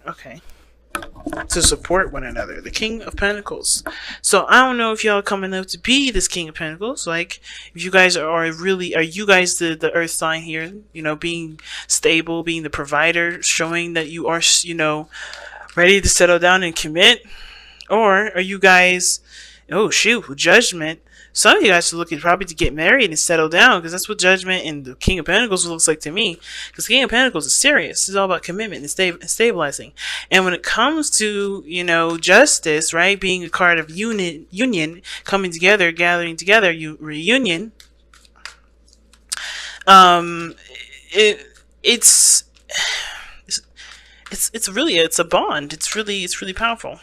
Okay. To support one another. The King of Pentacles. So I don't know if y'all coming up to be this King of Pentacles. Like, if you guys are really, are you guys the earth sign here? You know, being stable, being the provider, showing that you are, ready to settle down and commit? Or are you guys, oh shoot, Judgment? Some of you guys are looking probably to get married and settle down, because that's what Judgment and the King of Pentacles looks like to me. Because the King of Pentacles is serious. It's all about commitment and stabilizing. And when it comes to, Justice, right, being a card of union, coming together, gathering together, reunion. It it's it's a bond. It's really powerful.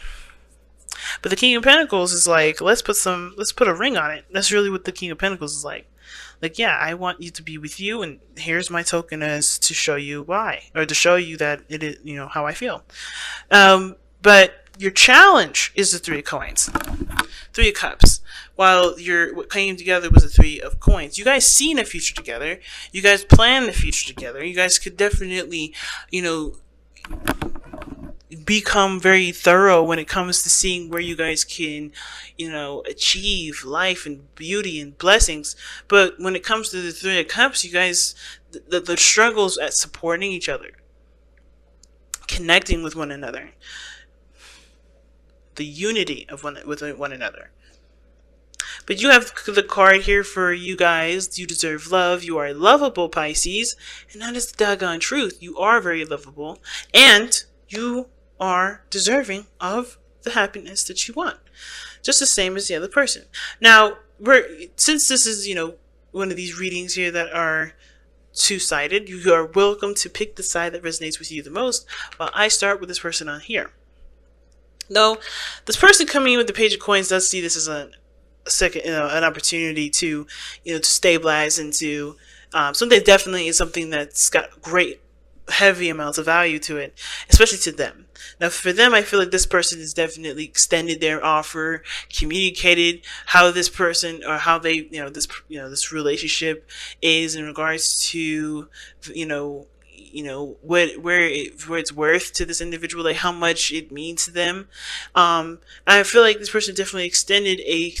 But the King of Pentacles is like, let's put a ring on it. That's really what the King of Pentacles is like. Like, yeah, I want you to be with you, and here's my token as to show you why, or to show you that it is, how I feel. But your challenge is the Three of Coins, Three of Cups. While what came together was the Three of Coins. You guys seen a future together. You guys plan the future together. You guys could definitely, become very thorough when it comes to seeing where you guys can, achieve life and beauty and blessings. But when it comes to the Three of Cups, you guys, the struggles at supporting each other, connecting with one another, the unity of with one another. But you have the card here for you guys. You deserve love. You are lovable, Pisces. And that is the doggone truth. You are very lovable. And you are deserving of the happiness that you want. Just the same as the other person. Now, since this is, one of these readings here that are two-sided, you are welcome to pick the side that resonates with you the most, while I start with this person on here. Though, this person coming in with the Page of Coins does see this as a second, an opportunity to, to stabilize into something that definitely is something that's got great, heavy amounts of value to it, especially to them. Now, for them, I feel like this person has definitely extended their offer, communicated how this person, or how they, this relationship is in regards to, where it's worth to this individual, like how much it means to them. I feel like this person definitely extended a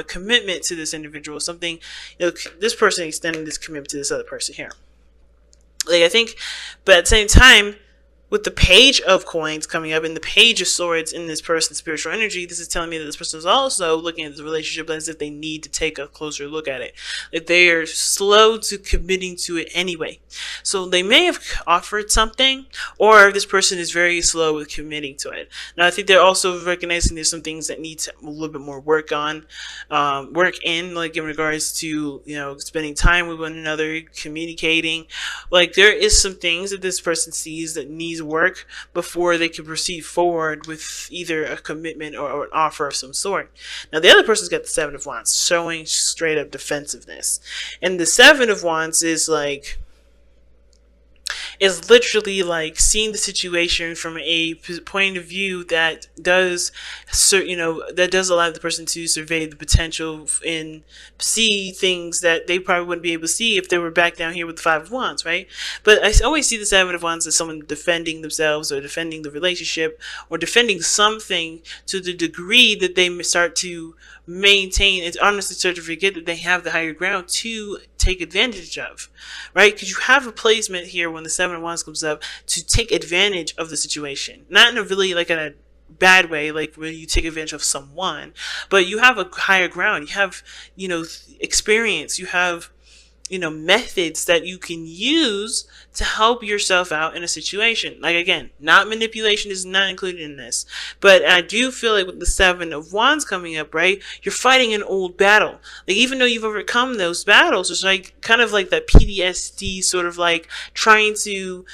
commitment to this individual. Something, this person extended this commitment to this other person here. Like, I think, but at the same time, with the Page of Coins coming up and the Page of Swords in this person's spiritual energy, this is telling me that this person is also looking at the relationship as if they need to take a closer look at it. Like, they are slow to committing to it anyway. So they may have offered something, or this person is very slow with committing to it. Now, I think they're also recognizing there's some things that need a little bit more work in, like in regards to, spending time with one another, communicating. Like, there is some things that this person sees that needs work before they can proceed forward with either a commitment or an offer of some sort. Now, the other person's got the Seven of Wands, showing straight up defensiveness. And the Seven of Wands is like, is literally like seeing the situation from a point of view that does, that does allow the person to survey the potential and see things that they probably wouldn't be able to see if they were back down here with the Five of Wands, right? But I always see the Seven of Wands as someone defending themselves, or defending the relationship, or defending something to the degree that they start to maintain. It's honestly start to forget that they have the higher ground to take advantage of, right? Because you have a placement here when the Seven of Wands comes up to take advantage of the situation, not in a really like in a bad way, like where you take advantage of someone, but you have a higher ground. You have, experience. You have, methods that you can use to help yourself out in a situation. Like, again, not manipulation is not included in this, but I do feel like with the Seven of Wands coming up, right, you're fighting an old battle. Like, even though you've overcome those battles, it's like kind of like that PTSD, sort of like trying to,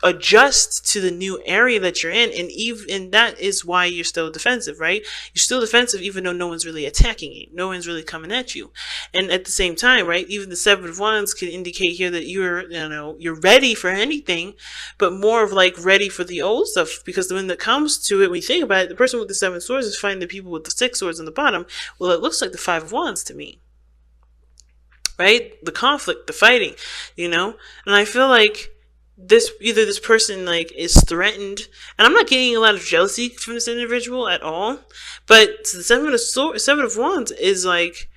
adjust to the new area that you're in, and that is why you're still defensive, right? You're still defensive even though no one's really attacking you, no one's really coming at you. And at the same time, right, even the Seven of Wands can indicate here that you're ready for anything, but more of like ready for the old stuff, because when it comes to it, when you think about it, the person with the Seven Swords is fighting the people with the Six Swords on the bottom. Well, it looks like the Five of Wands to me, right? The conflict, the fighting, and I feel like this person like is threatened, and I'm not getting a lot of jealousy from this individual at all, but the seven of wands is like,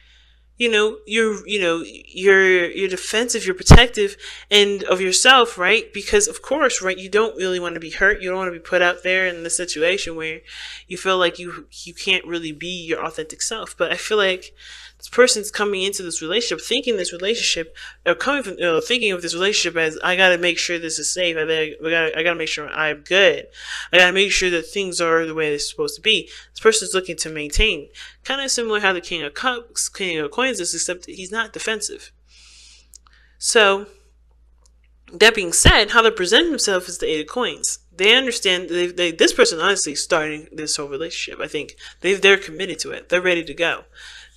you're defensive, you're protective and of yourself, right? Because of course, right, you don't really want to be hurt, you don't want to be put out there in the situation where you feel like you can't really be your authentic self. But I feel like this person's coming into this relationship thinking this relationship, or coming from thinking of this relationship as, I gotta make sure this is safe, I gotta make sure I'm good, I gotta make sure that things are the way they're supposed to be. This person's looking to maintain, kind of similar how the King of Cups, King of Coins is, except he's not defensive. So that being said, how they're presenting themselves is the Eight of Coins. They understand, this person honestly starting this whole relationship. I think they're committed to it. They're ready to go.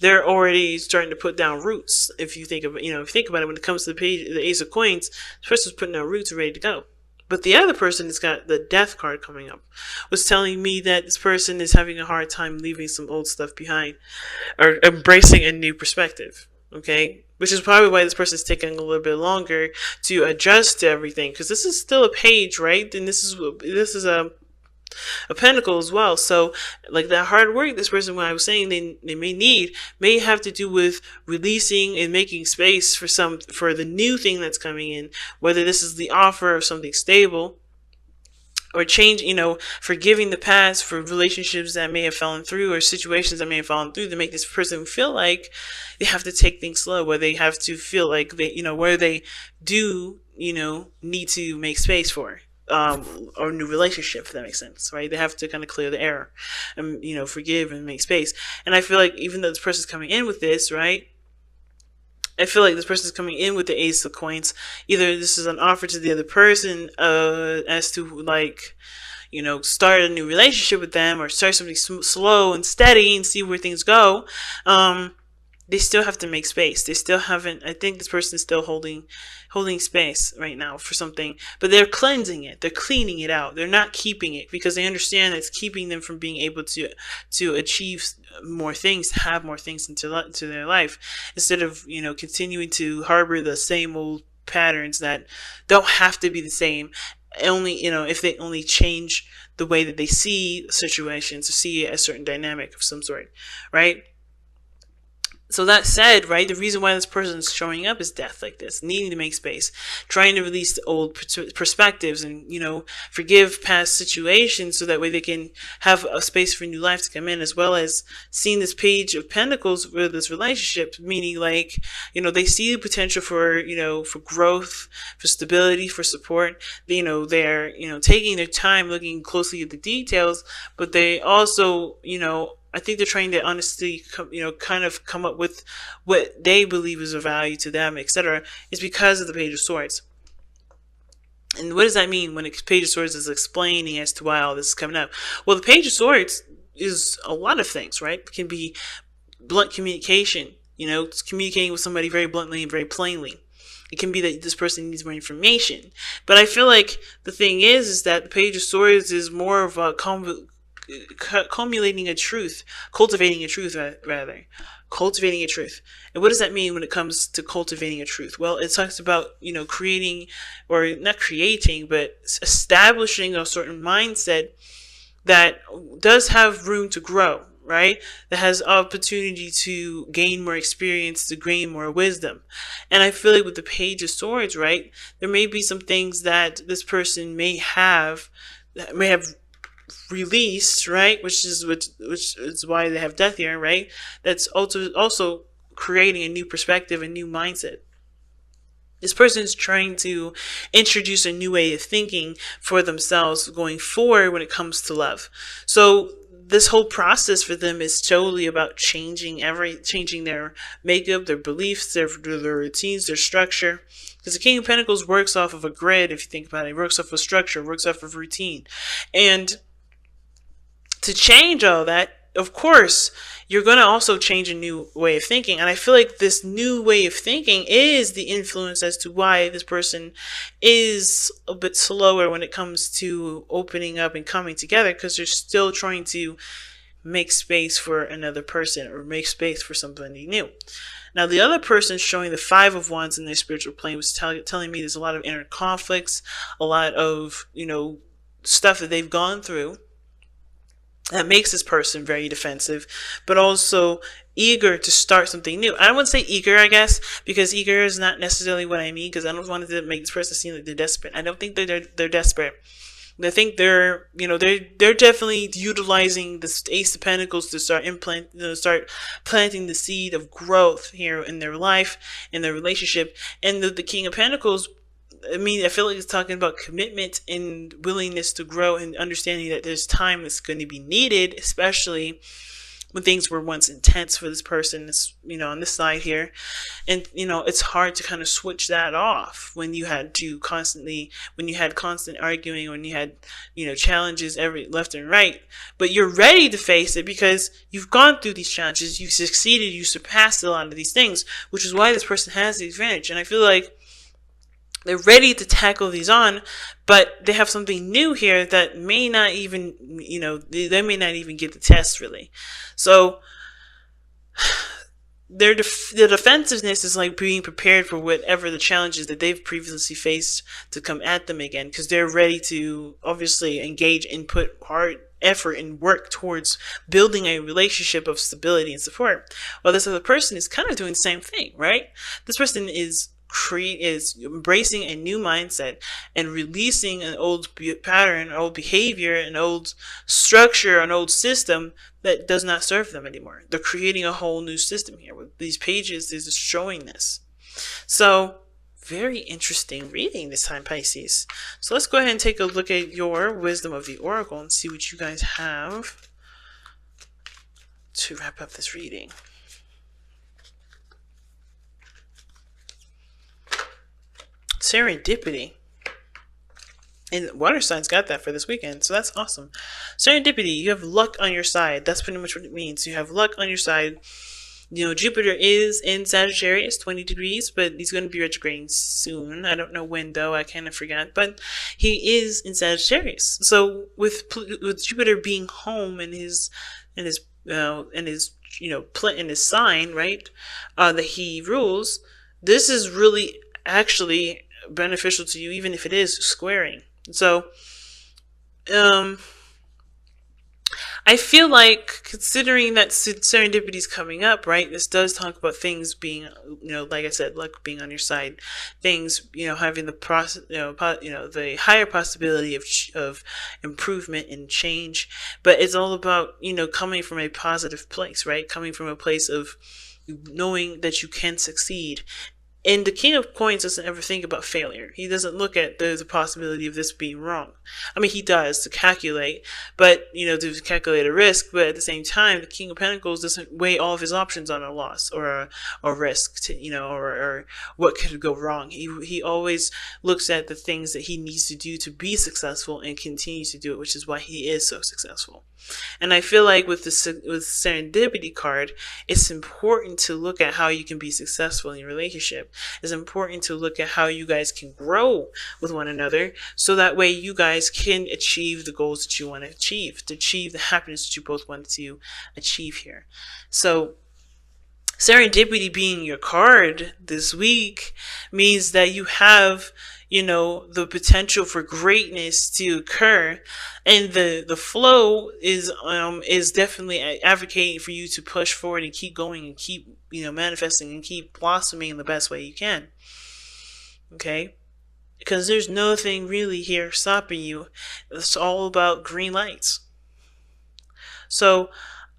They're already starting to put down roots. If you think of it, if you think about it, when it comes to the Ace of Coins, this person's putting down roots and ready to go. But the other person has got the Death card coming up, was telling me that this person is having a hard time leaving some old stuff behind, or embracing a new perspective. Okay, which is probably why this person is taking a little bit longer to adjust to everything, because this is still a page, right? And this is a pentacle as well. So like that hard work this person, when I was saying they may have to do with releasing and making space for the new thing that's coming in, whether this is the offer of something stable, or change, forgiving the past for relationships that may have fallen through, or situations that may have fallen through, to make this person feel like they have to take things slow, where they have to feel like where they do, need to make space for or new relationship, if that makes sense, right? They have to kind of clear the air and, forgive and make space. And I feel like even though this person's coming in with this, right? I feel like this person's coming in with the Ace of Coins. Either this is an offer to the other person as to like, start a new relationship with them, or start something slow and steady and see where things go. They still have to make space. They still haven't. I think this person is still holding space right now for something, but they're cleansing it. They're cleaning it out. They're not keeping it, because they understand it's keeping them from being able to achieve more things, have more things into their life, instead of continuing to harbor the same old patterns that don't have to be the same. Only if they only change the way that they see situations, or see a certain dynamic of some sort, right? So that said, right, the reason why this person is showing up is death like this, needing to make space, trying to release the old perspectives and, forgive past situations, so that way they can have a space for new life to come in, as well as seeing this Page of Pentacles with this relationship, meaning like, they see the potential for, for growth, for stability, for support. They're, taking their time, looking closely at the details, but they also, I think they're trying to honestly, kind of come up with what they believe is of value to them, etc. It's because of the Page of Swords. And what does that mean when Page of Swords is explaining as to why all this is coming up? Well, the Page of Swords is a lot of things, right? It can be blunt communication, it's communicating with somebody very bluntly and very plainly. It can be that this person needs more information. But I feel like the thing is that the Page of Swords is more of a culminating a truth, cultivating a truth, rather. Cultivating a truth. And what does that mean when it comes to cultivating a truth? Well, it talks about, creating, or not creating, but establishing a certain mindset that does have room to grow, right? That has opportunity to gain more experience, to gain more wisdom. And I feel like with the Page of Swords, right, there may be some things that this person may have released, right, which is why they have death here, right? That's also creating a new perspective, a new mindset. This person is trying to introduce a new way of thinking for themselves going forward when it comes to love. So this whole process for them is totally about changing their makeup, their beliefs, their routines, their structure. Because the King of Pentacles works off of a grid, if you think about it. It works off of structure, works off of routine. And to change all that, of course, you're going to also change a new way of thinking. And I feel like this new way of thinking is the influence as to why this person is a bit slower when it comes to opening up and coming together, because they're still trying to make space for another person or make space for somebody new. Now, the other person showing the Five of Wands in their spiritual plane was telling me there's a lot of inner conflicts, a lot of, stuff that they've gone through that makes this person very defensive, but also eager to start something new. I wouldn't say eager, I guess, because eager is not necessarily what I mean, because I don't want to make this person seem like they're desperate. I don't think they're desperate. I think they're definitely utilizing the Ace of Pentacles to start planting the seed of growth here in their life, in their relationship. And the King of Pentacles, I feel like it's talking about commitment and willingness to grow and understanding that there's time that's going to be needed, especially when things were once intense for this person, on this side here. And, it's hard to kind of switch that off when you had constant arguing, when you had, challenges every left and right. But you're ready to face it because you've gone through these challenges, you've succeeded, you surpassed a lot of these things, which is why this person has the advantage. And I feel like they're ready to tackle these on, but they have something new here that may not even, they may not even get the test really. So the defensiveness is like being prepared for whatever the challenges that they've previously faced to come at them again, because they're ready to obviously engage and put hard effort and work towards building a relationship of stability and support. While this other person is kind of doing the same thing, right? This person is embracing a new mindset and releasing an old pattern, old behavior, an old structure, an old system that does not serve them anymore. They're creating a whole new system here. With these pages, is showing this. So, very interesting reading this time, Pisces. So let's go ahead and take a look at your Wisdom of the Oracle and see what you guys have to wrap up this reading. Serendipity. And water signs got that for this weekend, so that's awesome. Serendipity, you have luck on your side. That's pretty much what it means. You have luck on your side. Jupiter is in Sagittarius, 20 degrees, but he's going to be retrograding soon. I don't know when, though. I kind of forgot. But he is in Sagittarius. So with Jupiter being home in his sign, right, that he rules, this is really actually beneficial to you, even if it is squaring. So I feel like, considering that serendipity is coming up, right, this does talk about things being, like I said, luck being on your side, things, having the higher possibility of improvement and change. But it's all about, coming from a positive place, right, coming from a place of knowing that you can succeed. And the King of Coins doesn't ever think about failure. He doesn't look at the possibility of this being wrong. I mean, he does to calculate, but, to calculate a risk. But at the same time, the King of Pentacles doesn't weigh all of his options on a loss or a risk, or what could go wrong. He always looks at the things that he needs to do to be successful and continues to do it, which is why he is so successful. And I feel like with Serendipity card, it's important to look at how you can be successful in your relationship. It's important to look at how you guys can grow with one another, so that way you guys can achieve the goals that you want to achieve the happiness that you both want to achieve here. So Serendipity being your card this week means that you have, the potential for greatness to occur, and the flow is definitely advocating for you to push forward and keep going and keep, manifesting and keep blossoming in the best way you can. Okay? Because there's nothing really here stopping you. It's all about green lights. So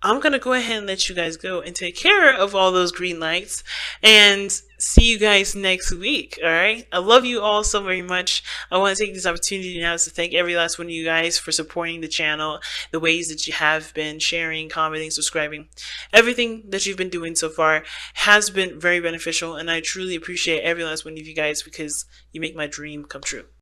I'm going to go ahead and let you guys go and take care of all those green lights, and see you guys next week. All right. I love you all so very much. I want to take this opportunity now to thank every last one of you guys for supporting the channel, the ways that you have been sharing, commenting, subscribing. Everything that you've been doing so far has been very beneficial, and I truly appreciate every last one of you guys, because you make my dream come true.